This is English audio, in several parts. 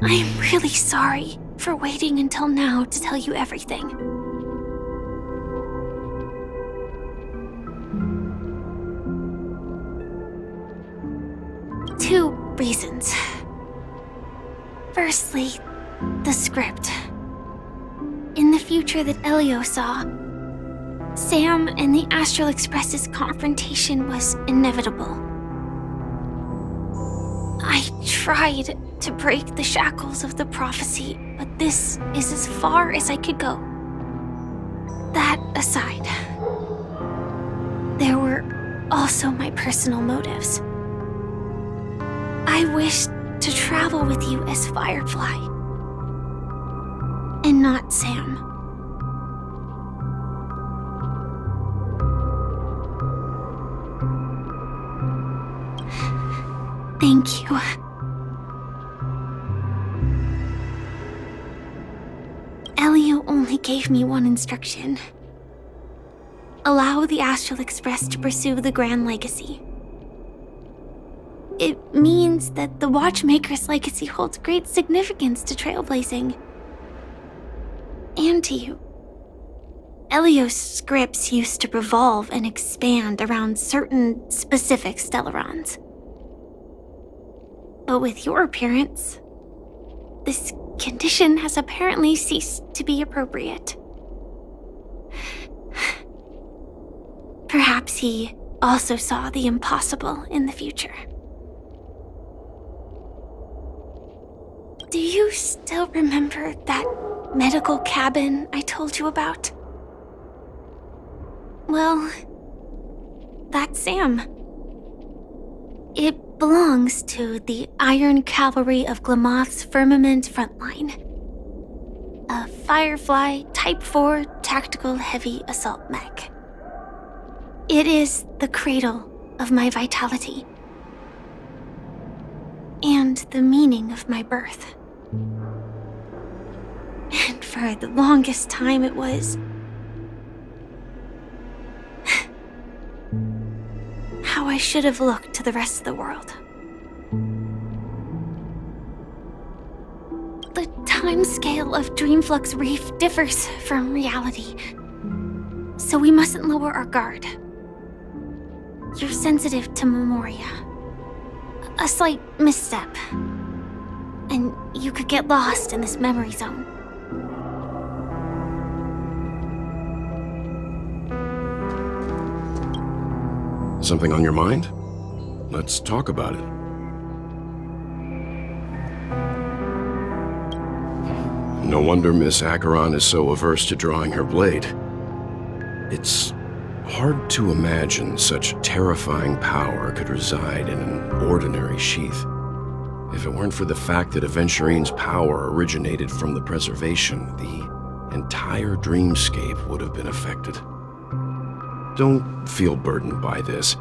I'm really sorry for waiting until now to tell you everything. Two reasons. Firstly, the script. In the future that Elio saw, Sam and the Astral Express's confrontation was inevitable. I tried to break the shackles of the prophecy, but this is as far as I could go. That aside, there were also my personal motives. I wished to travel with you as Firefly, and not Sam. Thank you. Elio only gave me one instruction. Allow the Astral Express to pursue the Grand Legacy. It means that the Watchmaker's legacy holds great significance to trailblazing. And to you. Elio's scripts used to revolve and expand around certain specific Stellarons. But with your appearance, this condition has apparently ceased to be appropriate. Perhaps he also saw the impossible in the future. Do you still remember that medical cabin I told you about? Well, that's Sam. It belongs to the Iron Cavalry of Glamoth's Firmament Frontline. A Firefly Type 4 tactical heavy assault mech. It is the cradle of my vitality. And the meaning of my birth. And for the longest time it was how I should have looked to the rest of the world. The timescale of Dreamflux Reef differs from reality, so we mustn't lower our guard. You're sensitive to Memoria. A slight misstep, and you could get lost in this memory zone. Something on your mind? Let's talk about it. No wonder Miss Acheron is so averse to drawing her blade. It's hard to imagine such terrifying power could reside in an ordinary sheath. If it weren't for the fact that Aventurine's power originated from the preservation, the entire dreamscape would have been affected. Don't feel burdened by this.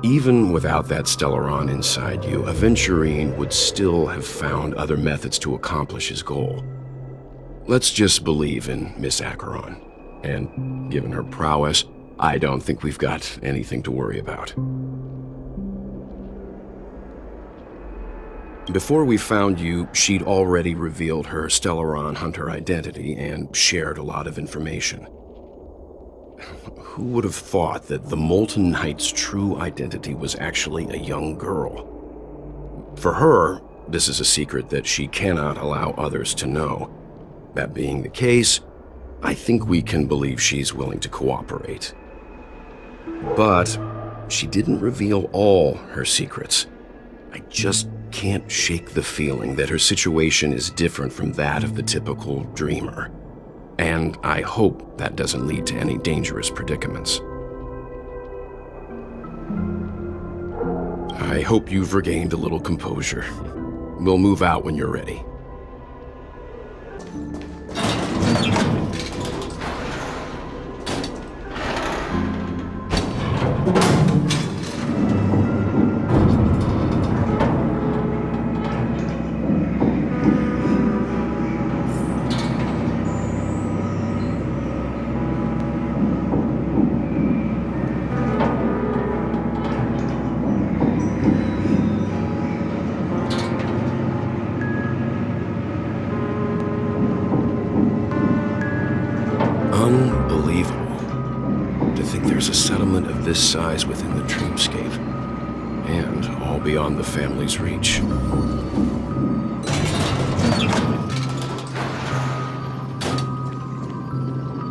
Even without that Stellaron inside you, Aventurine would still have found other methods to accomplish his goal. Let's just believe in Miss Acheron. And given her prowess, I don't think we've got anything to worry about. Before we found you, she'd already revealed her Stellaron hunter identity and shared a lot of information. Who would have thought that the Molten Knight's true identity was actually a young girl? For her, this is a secret that she cannot allow others to know. That being the case, I think we can believe she's willing to cooperate. But she didn't reveal all her secrets. I just can't shake the feeling that her situation is different from that of the typical dreamer. And I hope that doesn't lead to any dangerous predicaments. I hope you've regained a little composure. We'll move out when you're ready. Unbelievable. To think there's a settlement of this size within the dreamscape, and all beyond the family's reach.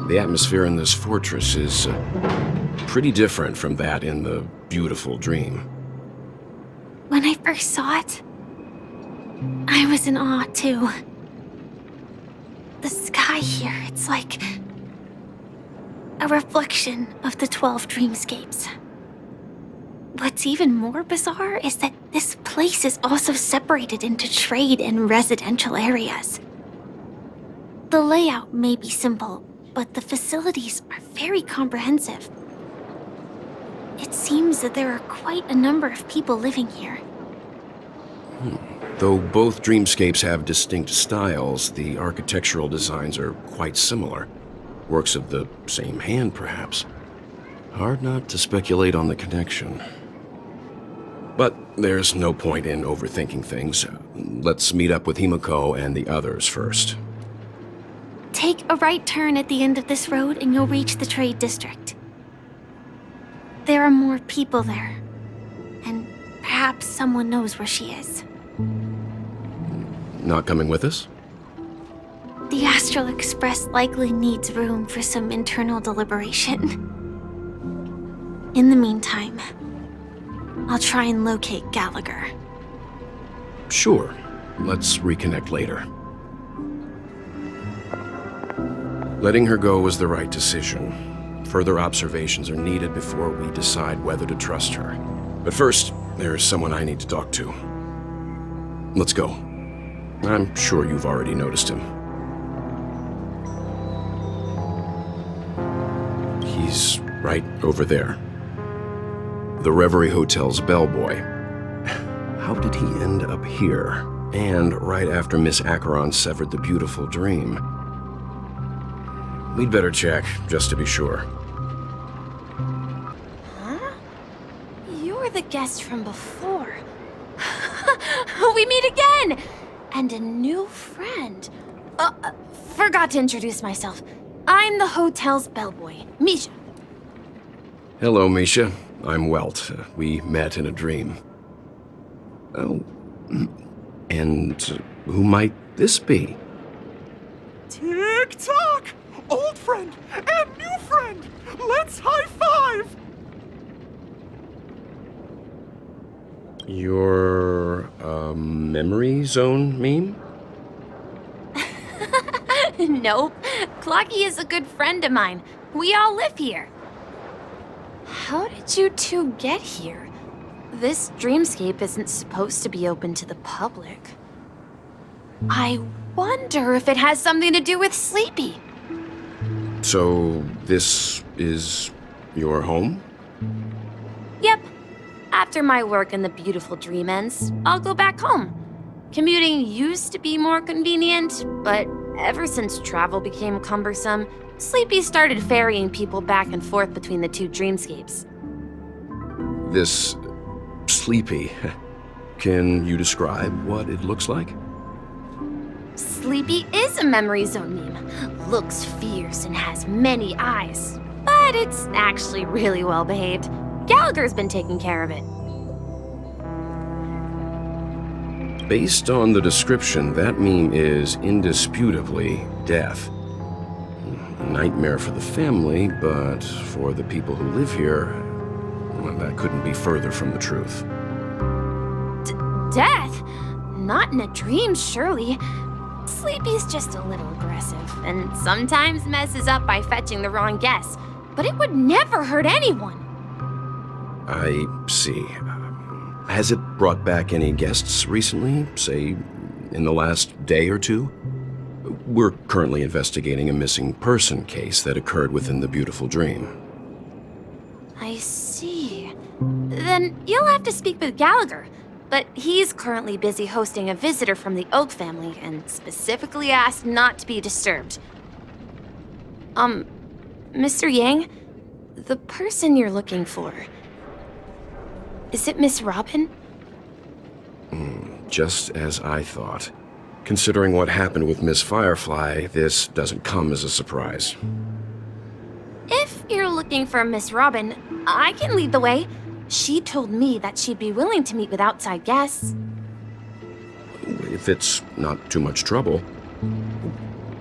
The atmosphere in this fortress is pretty different from that in the beautiful dream. When I first saw it, I was in awe too. The sky here, it's like a reflection of the 12 dreamscapes. What's even more bizarre is that this place is also separated into trade and residential areas. The layout may be simple, but the facilities are very comprehensive. It seems that there are quite a number of people living here. Though both dreamscapes have distinct styles, the architectural designs are quite similar. Works of the same hand, perhaps. Hard not to speculate on the connection. But there's no point in overthinking things. Let's meet up with Himiko and the others first. Take a right turn at the end of this road and you'll reach the trade district. There are more people there, and perhaps someone knows where she is. Not coming with us? The Astral Express likely needs room for some internal deliberation. In the meantime, I'll try and locate Gallagher. Sure. Let's reconnect later. Letting her go was the right decision. Further observations are needed before we decide whether to trust her. But first, there's someone I need to talk to. Let's go. I'm sure you've already noticed him. He's right over there. The Reverie Hotel's bellboy. How did he end up here? And right after Miss Acheron severed the beautiful dream. We'd better check, just to be sure. Huh? You're the guest from before. We meet again! And a new friend. Forgot to introduce myself. I'm the hotel's bellboy, Misha. Hello, Misha. I'm Welt. We met in a dream. Oh, and who might this be? Tick-tock! Old friend and new friend! Let's high-five! Your, memory zone meme? Nope. Clocky is a good friend of mine. We all live here. How did you two get here? This dreamscape isn't supposed to be open to the public. I wonder if it has something to do with Sleepy. So, this is your home? Yep. After my work in the beautiful dream ends, I'll go back home. Commuting used to be more convenient, but ever since travel became cumbersome, Sleepy started ferrying people back and forth between the two dreamscapes. This Sleepy. Can you describe what it looks like? Sleepy is a memory zone meme. Looks fierce and has many eyes. But it's actually really well behaved. Gallagher's been taking care of it. Based on the description, that meme is indisputably death. A nightmare for the family, but for the people who live here, well, that couldn't be further from the truth. Death? Not in a dream, surely. Sleepy's just a little aggressive, and sometimes messes up by fetching the wrong guess. But it would never hurt anyone. I see. Has it brought back any guests recently, say, in the last day or two? We're currently investigating a missing person case that occurred within the beautiful dream. I see. Then you'll have to speak with Gallagher. But he's currently busy hosting a visitor from the Oak family and specifically asked not to be disturbed. Mr. Yang, the person you're looking for, is it Miss Robin? Just as I thought. Considering what happened with Miss Firefly, this doesn't come as a surprise. If you're looking for Miss Robin, I can lead the way. She told me that she'd be willing to meet with outside guests. If it's not too much trouble.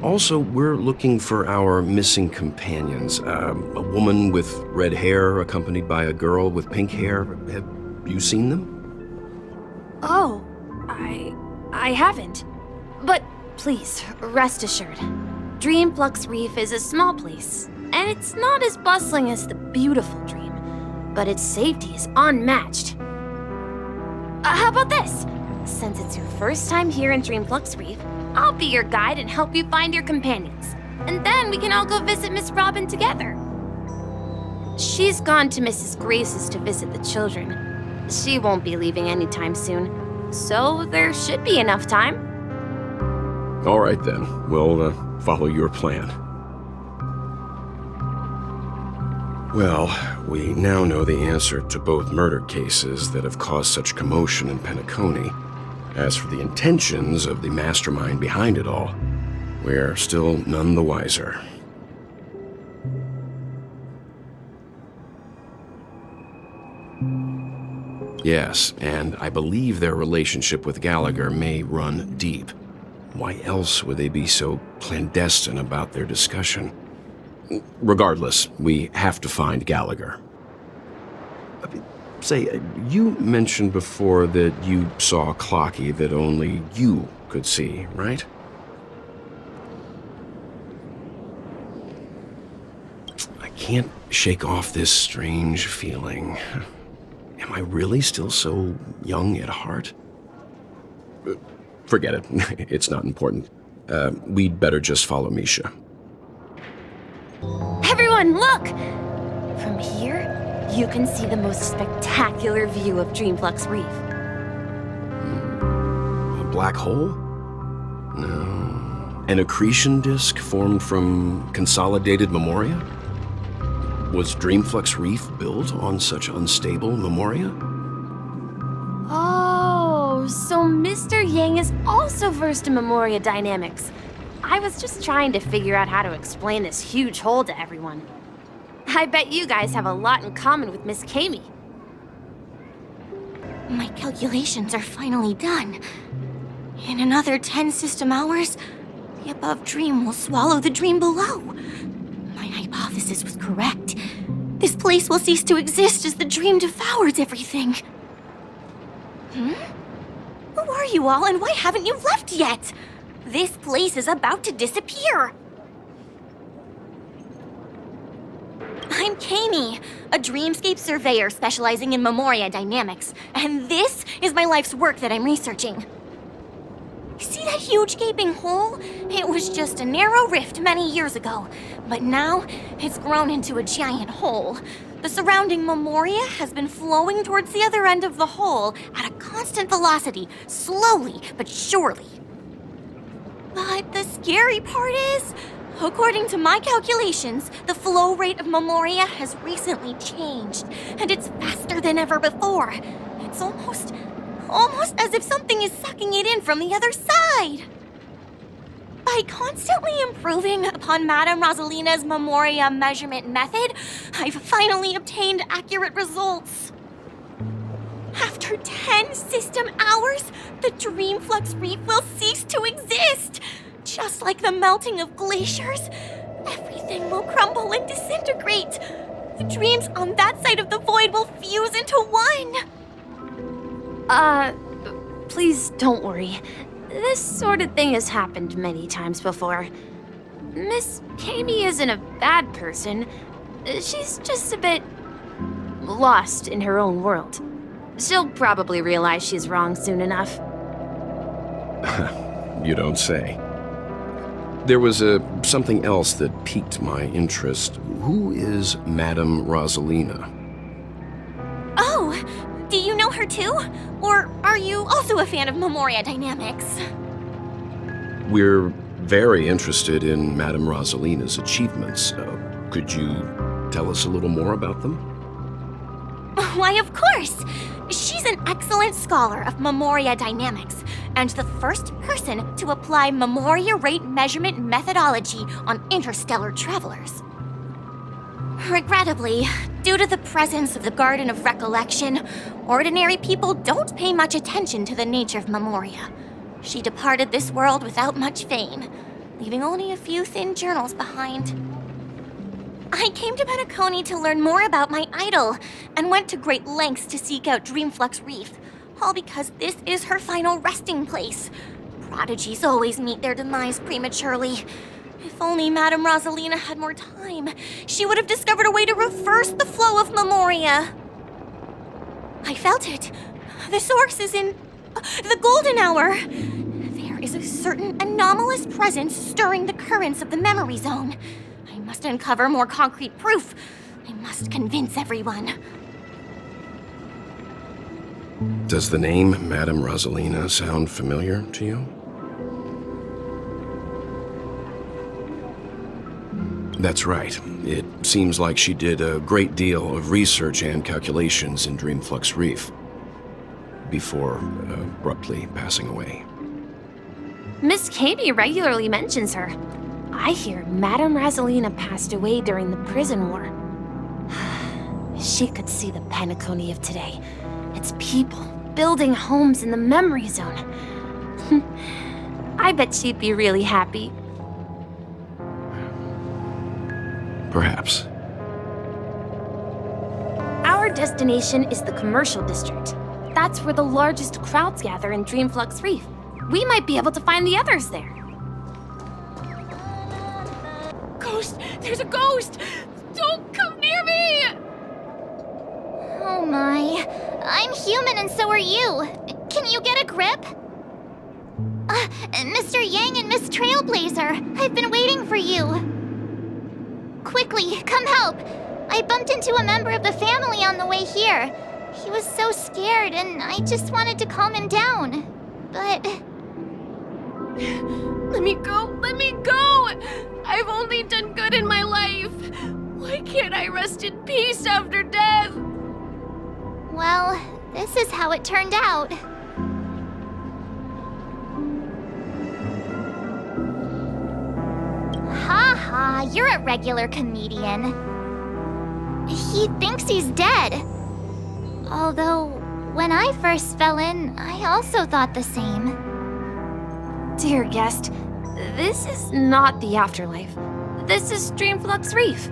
Also, we're looking for our missing companions. A woman with red hair accompanied by a girl with pink hair. Have you seen them? Oh, I haven't. But please, rest assured. Dreamflux Reef is a small place, and it's not as bustling as the beautiful Dream, but its safety is unmatched. How about this? Since it's your first time here in Dreamflux Reef, I'll be your guide and help you find your companions. And then we can all go visit Miss Robin together. She's gone to Mrs. Grace's to visit the children. She won't be leaving anytime soon, so there should be enough time. All right then, we'll follow your plan. Well, we now know the answer to both murder cases that have caused such commotion in Penacony. As for the intentions of the mastermind behind it all, we're still none the wiser. Yes, and I believe their relationship with Gallagher may run deep. Why else would they be so clandestine about their discussion? Regardless, we have to find Gallagher. Say, you mentioned before that you saw Clocky that only you could see, right? I can't shake off this strange feeling. Am I really still so young at heart? Forget it. It's not important. We'd better just follow Misha. Everyone, look! From here, you can see the most spectacular view of Dreamflux Reef. A black hole? No. An accretion disk formed from consolidated memoria? Was Dreamflux Reef built on such unstable memoria? Oh, so Mr. Yang is also versed in memoria dynamics. I was just trying to figure out how to explain this huge hole to everyone. I bet you guys have a lot in common with Miss Kami. My calculations are finally done. In another 10 system hours, the above dream will swallow the dream below. My hypothesis was correct. This place will cease to exist as the dream devours everything. Who are you all, and why haven't you left yet? This place is about to disappear. I'm Kami, a dreamscape surveyor specializing in memoria dynamics, and this is my life's work that I'm researching. See that huge gaping hole? It was just a narrow rift many years ago, but now it's grown into a giant hole. The surrounding memoria has been flowing towards the other end of the hole at a constant velocity, slowly but surely. But the scary part is, according to my calculations, the flow rate of memoria has recently changed, and it's faster than ever before. It's almost as if something is sucking it in from the other side. By constantly improving upon Madame Rosalina's memoria measurement method, I've finally obtained accurate results. After 10 system hours, the Dreamflux Reef will cease to exist. Just like the melting of glaciers, everything will crumble and disintegrate. The dreams on that side of the void will fuse into one. Please don't worry. This sort of thing has happened many times before. Miss Kami isn't a bad person. She's just a bit lost in her own world. She'll probably realize she's wrong soon enough. You don't say. There was something else that piqued my interest. Who is Madame Rosalina? Oh, do you know her too? Or are you also a fan of memoria dynamics? We're very interested in Madame Rosalina's achievements. Could you tell us a little more about them? Why, of course! She's an excellent scholar of memoria dynamics, and the first person to apply memoria rate measurement methodology on interstellar travelers. Regrettably, due to the presence of the Garden of Recollection, ordinary people don't pay much attention to the nature of Memoria. She departed this world without much fame, leaving only a few thin journals behind. I came to Penacony to learn more about my idol, and went to great lengths to seek out Dreamflux Reef, all because this is her final resting place. Prodigies always meet their demise prematurely. If only Madame Rosalina had more time, she would have discovered a way to reverse the flow of Memoria. I felt it. The source is in the golden hour. There is a certain anomalous presence stirring the currents of the memory zone. I must uncover more concrete proof. I must convince everyone. Does the name Madame Rosalina sound familiar to you? That's right. It seems like she did a great deal of research and calculations in Dreamflux Reef before abruptly passing away. Miss Katie regularly mentions her. I hear Madame Rosalina passed away during the prison war. She could see the Penacony of today. Its people building homes in the memory zone. I bet she'd be really happy. Perhaps. Our destination is the commercial district. That's where the largest crowds gather in Dreamflux Reef. We might be able to find the others there. Ghost! There's a ghost! Don't come near me! Oh my. I'm human and so are you. Can you get a grip? Mr. Yang and Miss Trailblazer, I've been waiting for you. Quickly, come help! I bumped into a member of the family on the way here. He was so scared and I just wanted to calm him down. But... Let me go! Let me go! I've only done good in my life. Why can't I rest in peace after death? well, this is how it turned out. Ha ha, you're a regular comedian. He thinks he's dead. Although, when I first fell in, I also thought the same. Dear guest, this is not the afterlife. This is Dreamflux Reef.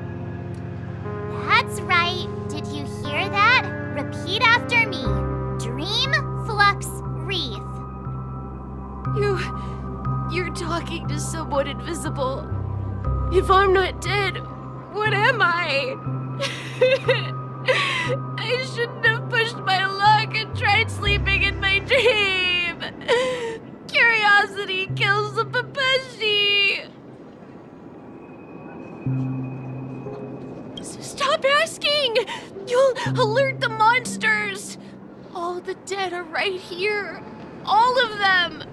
That's right. Did you hear that? Repeat after me. Dreamflux Reef. You're talking to someone invisible. If I'm not dead, what am I? I shouldn't have pushed my luck and tried sleeping in my dream. Curiosity kills the Papeshi. Stop asking! You'll alert the monsters! All the dead are right here. All of them!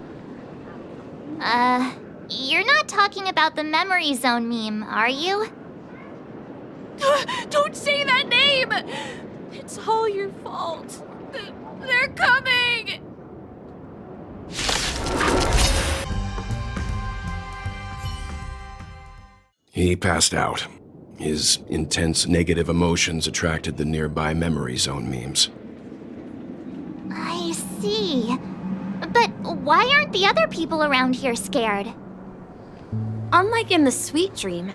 You're not talking about the memory zone meme, are you? Don't say that name! It's all your fault. They're coming! He passed out. His intense negative emotions attracted the nearby memory zone memes. I see. But why aren't the other people around here scared? Unlike in the Sweet Dream,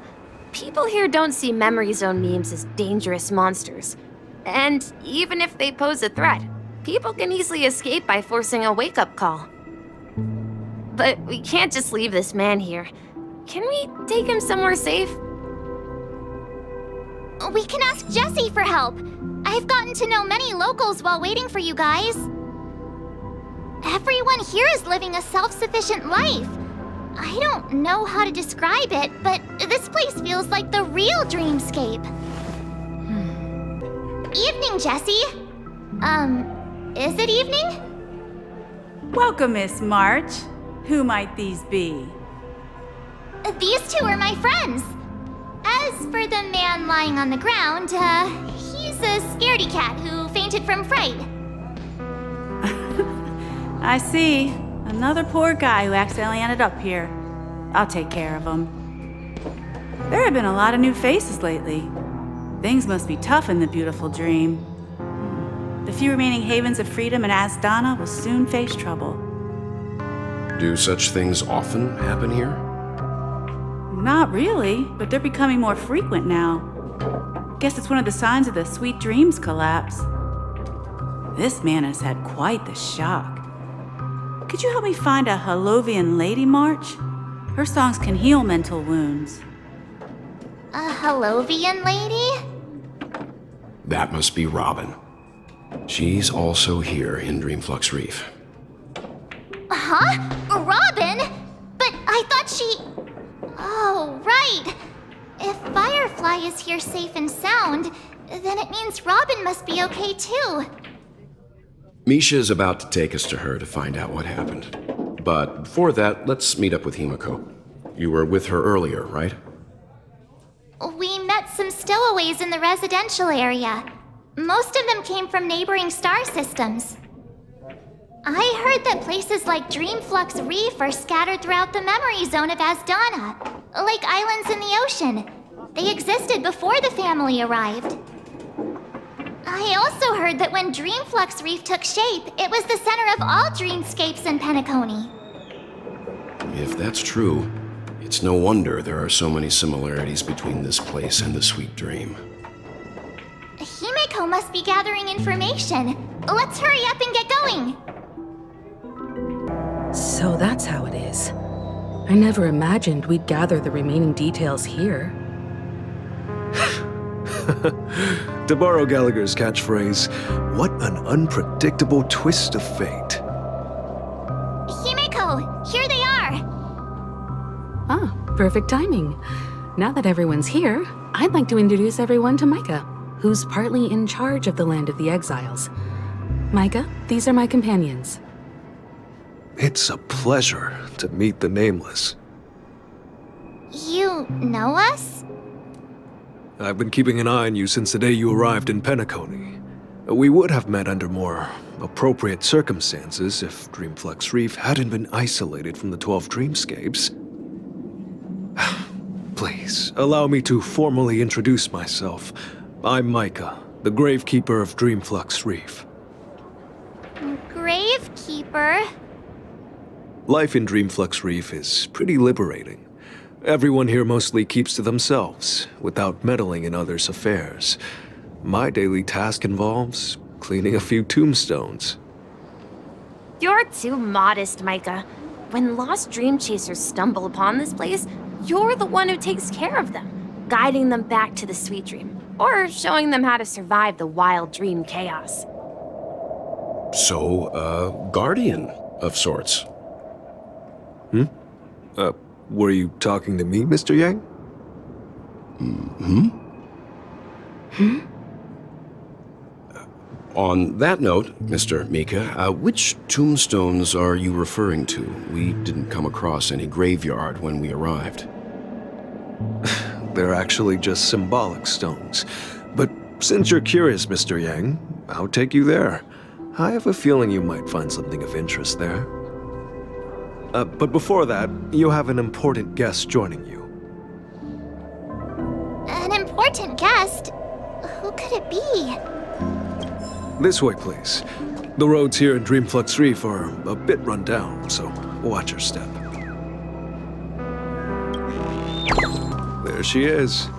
people here don't see memory zone memes as dangerous monsters. And even if they pose a threat, people can easily escape by forcing a wake-up call. But we can't just leave this man here. Can we take him somewhere safe? We can ask Jessie for help. I've gotten to know many locals while waiting for you guys. Everyone here is living a self-sufficient life. I don't know how to describe it, but this place feels like the real dreamscape. Evening, Jessie. Is it evening? Welcome, Miss March. Who might these be? These two are my friends. As for the man lying on the ground, he's a scaredy cat who fainted from fright. I see. Another poor guy who accidentally ended up here. I'll take care of him. There have been a lot of new faces lately. Things must be tough in the beautiful dream. The few remaining havens of freedom in Asdana will soon face trouble. Do such things often happen here? Not really, but they're becoming more frequent now. Guess it's one of the signs of the Sweet Dreams collapse. This man has had quite the shock. Could you help me find a Halovian lady march? Her songs can heal mental wounds. A Halovian lady? That must be Robin. She's also here in Dreamflux Reef. Huh? Robin? But I thought she... Oh, right. If Firefly is here safe and sound, then it means Robin must be okay too. Misha's about to take us to her to find out what happened. But before that, let's meet up with Himiko. You were with her earlier, right? We met some stowaways in the residential area. Most of them came from neighboring star systems. I heard that places like Dreamflux Reef are scattered throughout the memory zone of Asdana, like islands in the ocean. They existed before the family arrived. I also heard that when Dreamflux Reef took shape, it was the center of all dreamscapes in Penacony. If that's true, it's no wonder there are so many similarities between this place and the Sweet Dream. Himiko must be gathering information. Let's hurry up and get going. So that's how it is. I never imagined we'd gather the remaining details here. To borrow Gallagher's catchphrase, what an unpredictable twist of fate. Himiko, here they are. Ah, perfect timing. Now that everyone's here, I'd like to introduce everyone to Micah, who's partly in charge of the Land of the Exiles. Micah, these are my companions. It's a pleasure to meet the Nameless. You know us? I've been keeping an eye on you since the day you arrived in Penacony. We would have met under more appropriate circumstances if Dreamflux Reef hadn't been isolated from the 12 dreamscapes. Please, allow me to formally introduce myself. I'm Micah, the Gravekeeper of Dreamflux Reef. Gravekeeper? Life in Dreamflux Reef is pretty liberating. Everyone here mostly keeps to themselves, without meddling in others' affairs. My daily task involves cleaning a few tombstones. You're too modest, Micah. When lost dream chasers stumble upon this place, you're the one who takes care of them, guiding them back to the Sweet Dream, or showing them how to survive the wild dream chaos. So, a guardian of sorts. Were you talking to me, Mr. Yang? On that note, Mr. Mika, which tombstones are you referring to? We didn't come across any graveyard when we arrived. They're actually just symbolic stones. But since you're curious, Mr. Yang, I'll take you there. I have a feeling you might find something of interest there. But before that, you have an important guest joining you. An important guest? Who could it be? This way, please. The roads here in Dreamflux Reef are a bit run down, so watch your step. There she is.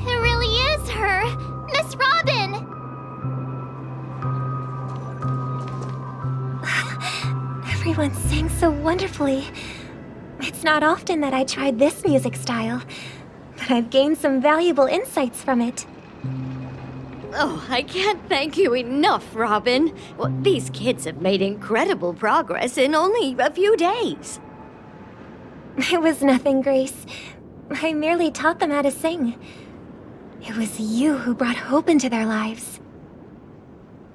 It really is her! Miss Robin! Everyone sang so wonderfully. It's not often that I tried this music style, but I've gained some valuable insights from it. Oh, I can't thank you enough, Robin. Well, these kids have made incredible progress in only a few days. It was nothing, Grace. I merely taught them how to sing. It was you who brought hope into their lives.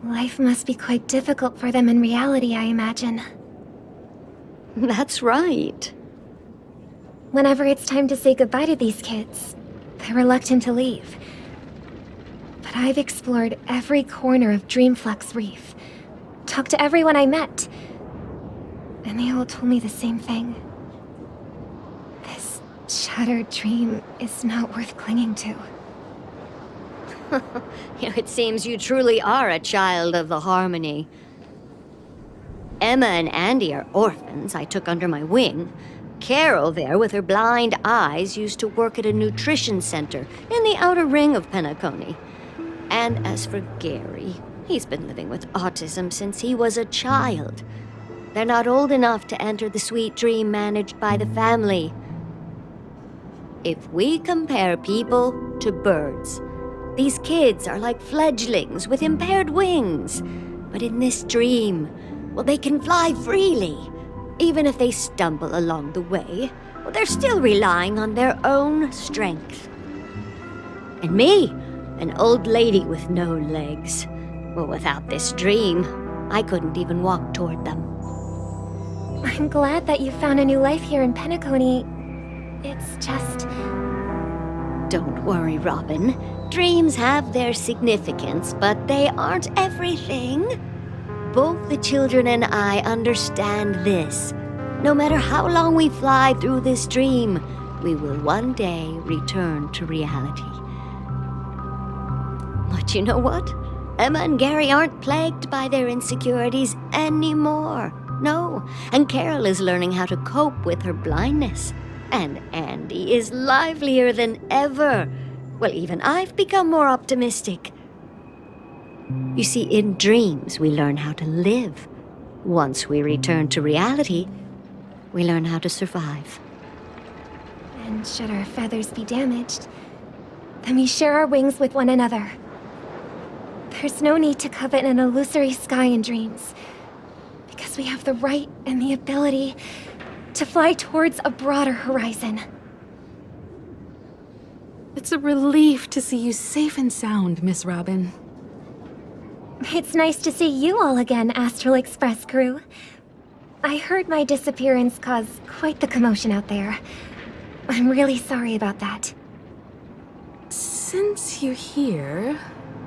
Life must be quite difficult for them in reality, I imagine. That's right. Whenever it's time to say goodbye to these kids, they're reluctant to leave. But I've explored every corner of Dreamflux Reef, talked to everyone I met, and they all told me the same thing. This shattered dream is not worth clinging to. It seems you truly are a child of the Harmony. Emma and Andy are orphans I took under my wing. Carol there, with her blind eyes, used to work at a nutrition center in the outer ring of Penacony. And as for Gary, he's been living with autism since he was a child. They're not old enough to enter the sweet dream managed by the family. If we compare people to birds, these kids are like fledglings with impaired wings. But in this dream, well, they can fly freely. Even if they stumble along the way, well, they're still relying on their own strength. And me, an old lady with no legs. Well, without this dream, I couldn't even walk toward them. I'm glad that you found a new life here in Penacony. It's just... Don't worry, Robin. Dreams have their significance, but they aren't everything. Both the children and I understand this. No matter how long we fly through this dream, we will one day return to reality. But you know what? Emma and Gary aren't plagued by their insecurities anymore. No, and Carol is learning how to cope with her blindness. And Andy is livelier than ever. Well, even I've become more optimistic. You see, in dreams, we learn how to live. Once we return to reality, we learn how to survive. And should our feathers be damaged, then we share our wings with one another. There's no need to covet an illusory sky in dreams, because we have the right and the ability to fly towards a broader horizon. It's a relief to see you safe and sound, Miss Robin. It's nice to see you all again, Astral Express crew. I heard my disappearance caused quite the commotion out there. I'm really sorry about that. Since you're here,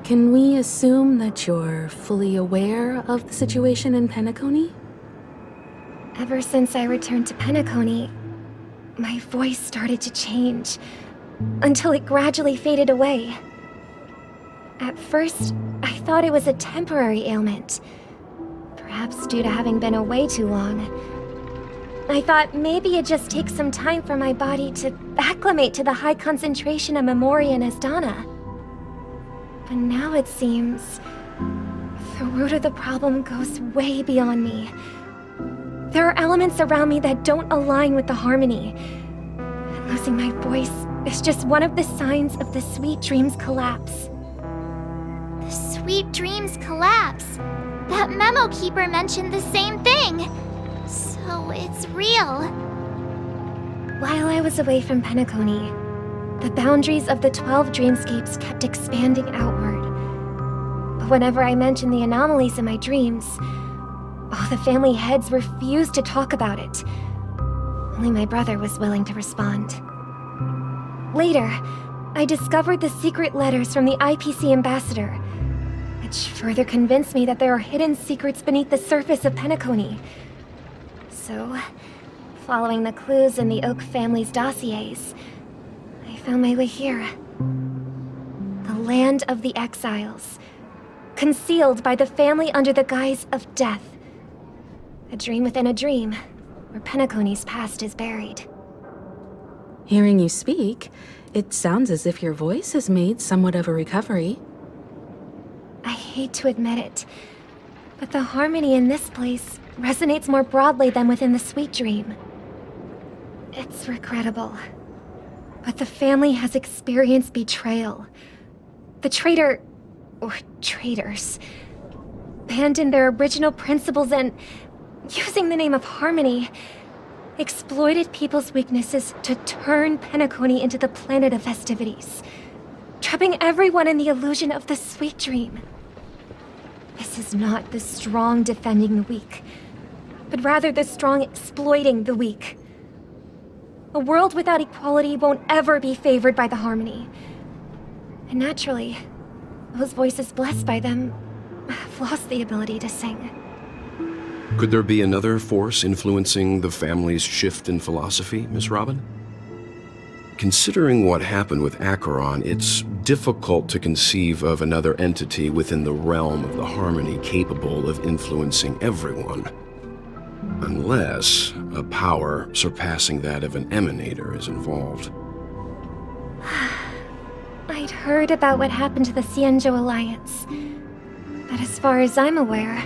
can we assume that you're fully aware of the situation in Penacony? Ever since I returned to Penacony, my voice started to change, until it gradually faded away. At first, I thought it was a temporary ailment, perhaps due to having been away too long. I thought maybe it just takes some time for my body to acclimate to the high concentration of Memoria and Asdana. But now it seems the root of the problem goes way beyond me. There are elements around me that don't align with the Harmony. And losing my voice is just one of the signs of the Sweet Dreams collapse. The Sweet Dreams collapse. That memo keeper mentioned the same thing. So it's real. While I was away from Penacony, the boundaries of the 12 dreamscapes kept expanding outward. But whenever I mentioned the anomalies in my dreams, all the family heads refused to talk about it. Only my brother was willing to respond. Later, I discovered the secret letters from the IPC ambassador, which further convinced me that there are hidden secrets beneath the surface of Penacony. So, following the clues in the Oak family's dossiers, I found my way here. The land of the exiles, concealed by the family under the guise of death. A dream within a dream, where Penacony's past is buried. Hearing you speak, it sounds as if your voice has made somewhat of a recovery. I hate to admit it, but the harmony in this place resonates more broadly than within the Sweet Dream. It's regrettable, but the family has experienced betrayal. The traitor, or traitors, abandoned their original principles and, using the name of Harmony, exploited people's weaknesses to turn Penacony into the planet of festivities, trapping everyone in the illusion of the Sweet Dream. This is not the strong defending the weak, but rather the strong exploiting the weak. A world without equality won't ever be favored by the Harmony. And naturally, those voices blessed by them have lost the ability to sing. Could there be another force influencing the family's shift in philosophy, Miss Robin? Considering what happened with Acheron, it's difficult to conceive of another entity within the realm of the Harmony capable of influencing everyone. Unless a power surpassing that of an emanator is involved. I'd heard about what happened to the Xianzhou Alliance. But as far as I'm aware,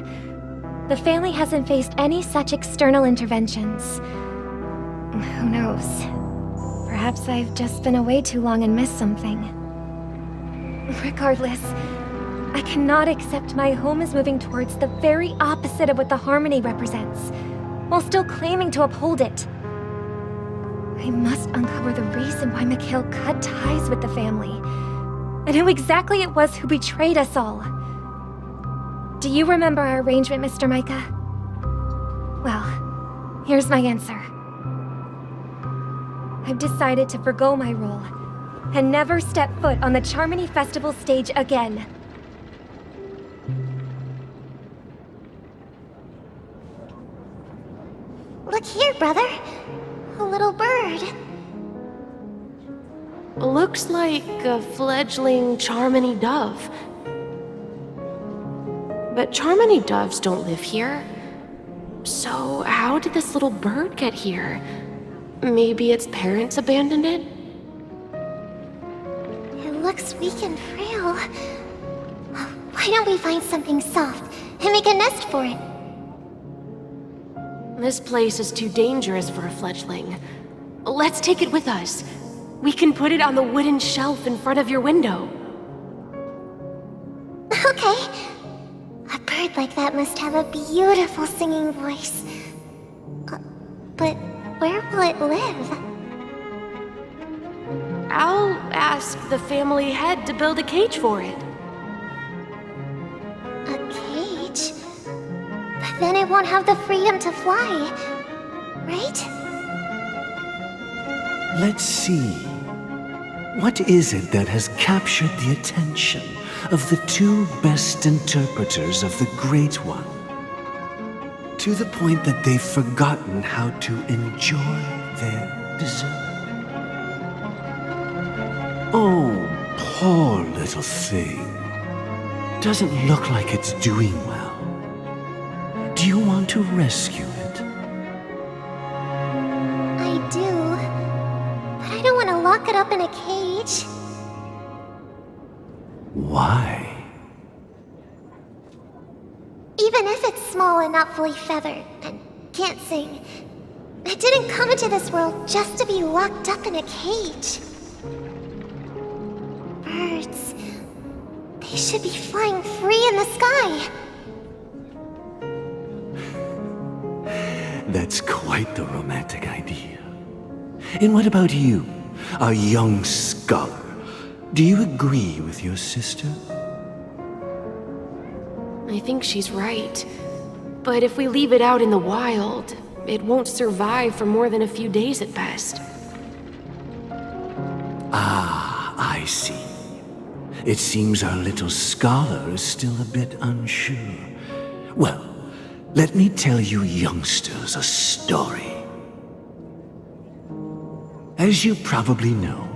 the family hasn't faced any such external interventions. Who knows? Perhaps I've just been away too long and missed something. Regardless, I cannot accept my home is moving towards the very opposite of what the Harmony represents, while still claiming to uphold it. I must uncover the reason why Mikhail cut ties with the family, and who exactly it was who betrayed us all. Do you remember our arrangement, Mr. Micah? Well, here's my answer. I've decided to forgo my role, and never step foot on the Charmony Festival stage again. Look here, brother. A little bird. Looks like a fledgling Charmony dove. But Charmony doves don't live here. So how did this little bird get here? Maybe its parents abandoned it? It looks weak and frail. Why don't we find something soft and make a nest for it? This place is too dangerous for a fledgling. Let's take it with us. We can put it on the wooden shelf in front of your window. Okay. A bird like that must have a beautiful singing voice. But where will it live? I'll ask the family head to build a cage for it. A cage? But then it won't have the freedom to fly, right? Let's see. What is it that has captured the attention of the two best interpreters of the Great One? To the point that they've forgotten how to enjoy their dessert. Oh, poor little thing. Doesn't look like it's doing well. Do you want to rescue it? I do. But I don't want to lock it up in a cage. Why? Even if it's small and not fully feathered and can't sing, it didn't come into this world just to be locked up in a cage. Birds, they should be flying free in the sky. That's quite the romantic idea. And what about you, a young scholar? Do you agree with your sister? I think she's right. But if we leave it out in the wild, it won't survive for more than a few days at best. Ah, I see. It seems our little scholar is still a bit unsure. Well, let me tell you youngsters a story. As you probably know,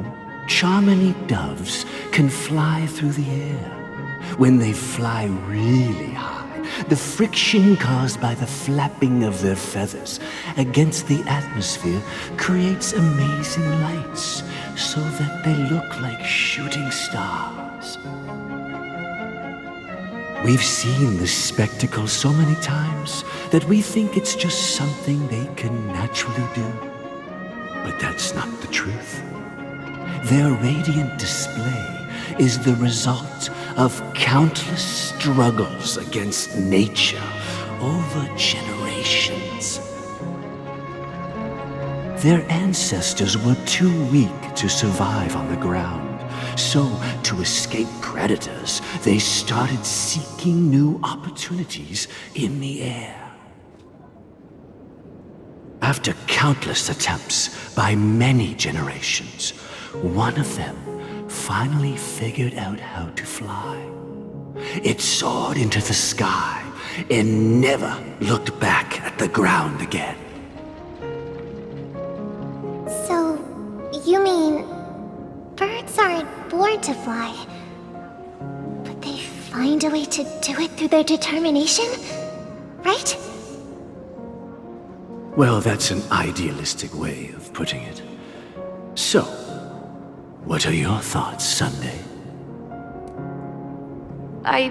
Charmony doves can fly through the air. When they fly really high, the friction caused by the flapping of their feathers against the atmosphere creates amazing lights, so that they look like shooting stars. We've seen this spectacle so many times that we think it's just something they can naturally do. But that's not the truth. Their radiant display is the result of countless struggles against nature over generations. Their ancestors were too weak to survive on the ground, so to escape predators, they started seeking new opportunities in the air. After countless attempts by many generations, one of them finally figured out how to fly. It soared into the sky and never looked back at the ground again. So, You mean... birds aren't born to fly, but they find a way to do it through their determination, right? Well, that's an idealistic way of putting it. So, what are your thoughts, Sunday? I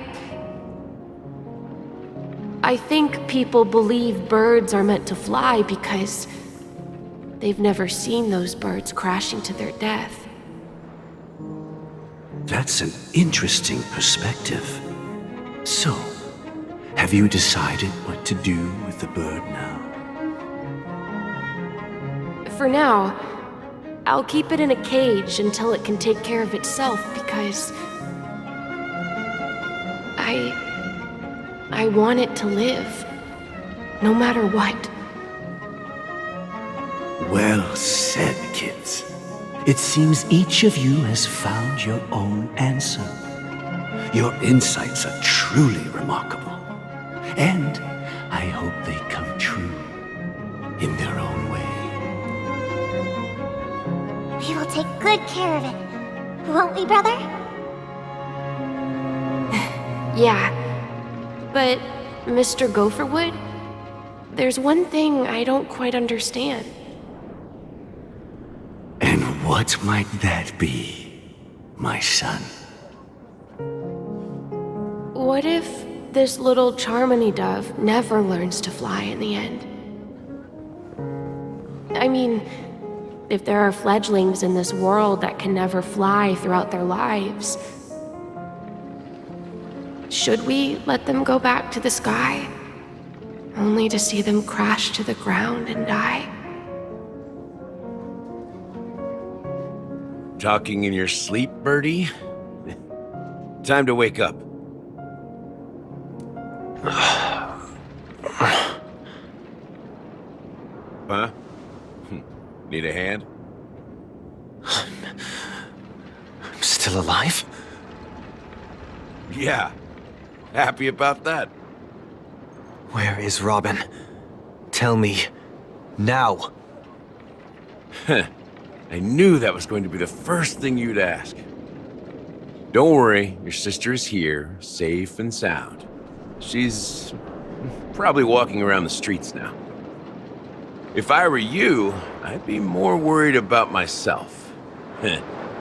think people believe birds are meant to fly because they've never seen those birds crashing to their death. That's an interesting perspective. So, have you decided what to do with the bird now? For now, I'll keep it in a cage until it can take care of itself because I want it to live, no matter what. Well said, kids. It seems each of you has found your own answer. Your insights are truly remarkable. And I hope they come true in their own way. We will take good care of it, won't we, brother? Yeah, but Mr. Gopherwood, there's one thing I don't quite understand. And what might that be, my son? What if this little Charmony dove never learns to fly in the end? I mean, if there are fledglings in this world that can never fly throughout their lives, should we let them go back to the sky, only to see them crash to the ground and die? Talking in your sleep, Birdie? Time to wake up. Huh? Need a hand? I'm still alive? Yeah. Happy about that. Where is Robin? Tell me. Now. I knew that was going to be the first thing you'd ask. Don't worry, your sister is here, safe and sound. She's probably walking around the streets now. If I were you, I'd be more worried about myself.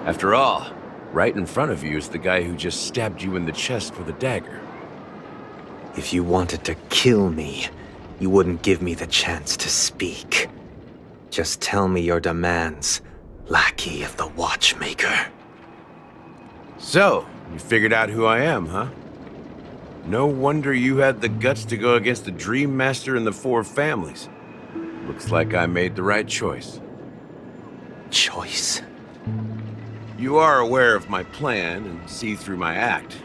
After all, right in front of you is the guy who just stabbed you in the chest with a dagger. If you wanted to kill me, you wouldn't give me the chance to speak. Just tell me your demands, lackey of the Watchmaker. So, you figured out who I am, huh? No wonder you had the guts to go against the Dream Master and the Four Families. Looks like I made the right choice. Choice? You are aware of my plan and see through my act.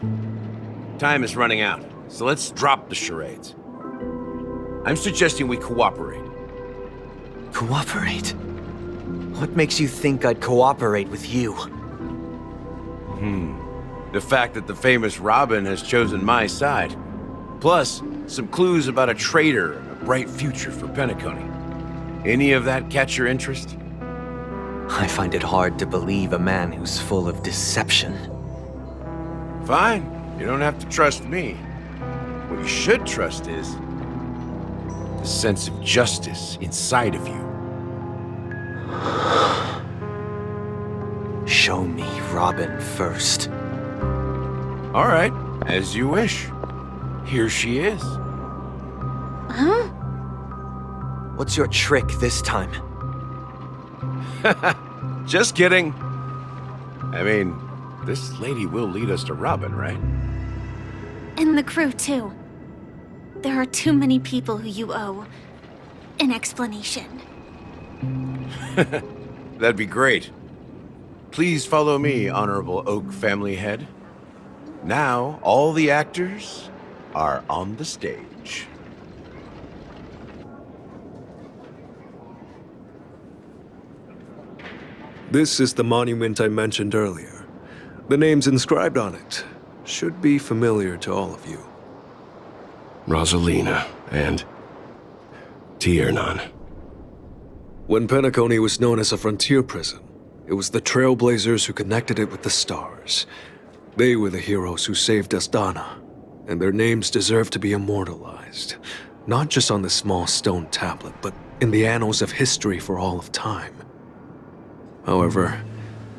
Time is running out, so let's drop the charades. I'm suggesting we cooperate. Cooperate? What makes you think I'd cooperate with you? The fact that the famous Robin has chosen my side. Plus, some clues about a traitor and a bright future for Penacony. Any of that catch your interest? I find it hard to believe a man who's full of deception. Fine. You don't have to trust me. What you should trust is the sense of justice inside of you. Show me Robin first. All right, as you wish. Here she is. Huh? What's your trick this time? Just kidding. I mean, this lady will lead us to Robin, right? And the crew, too. There are too many people who you owe an explanation. That'd be great. Please follow me, Honorable Oak Family Head. Now, all the actors are on the stage. This is the monument I mentioned earlier. The names inscribed on it should be familiar to all of you. Rosalina and Tiernan. When Penacony was known as a frontier prison, It was the Trailblazers who connected it with the stars. They were the heroes who saved Astana, and their names deserve to be immortalized. Not just on this small stone tablet, but in the annals of history for all of time. However,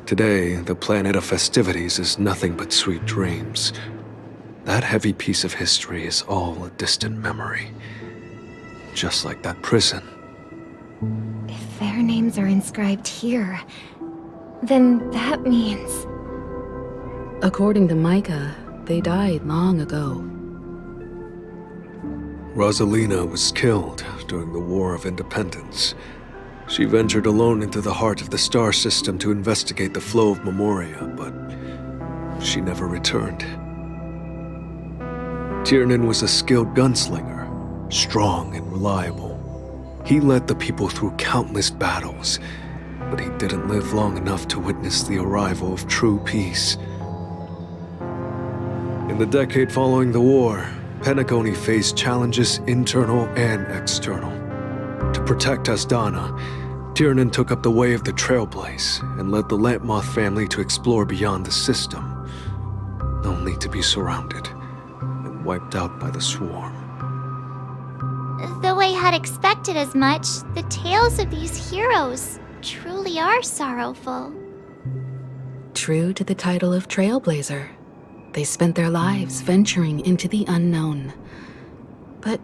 today, the planet of festivities is nothing but sweet dreams. That heavy piece of history is all a distant memory. Just like that prison. If their names are inscribed here, then that means... According to Micah, they died long ago. Rosalina was killed during the War of Independence. She ventured alone into the heart of the star system to investigate the flow of Memoria, but she never returned. Tiernan was a skilled gunslinger, strong and reliable. He led the people through countless battles, but he didn't live long enough to witness the arrival of true peace. In the decade following the war, Penacony faced challenges internal and external. To protect Astana, Tiernan took up the way of the Trailblaze and led the Lampmoth family to explore beyond the system, only to be surrounded and wiped out by the Swarm. Though I had expected as much, the tales of these heroes truly are sorrowful. True to the title of Trailblazer, they spent their lives venturing into the unknown. But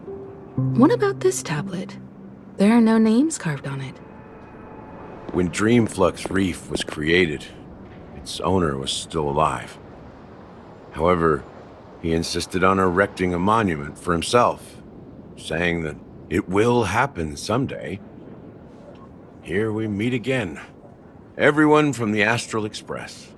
what about this tablet? There are no names carved on it. When Dreamflux Reef was created, its owner was still alive. However, he insisted on erecting a monument for himself, saying that it will happen someday. Here we meet again. Everyone from the Astral Express.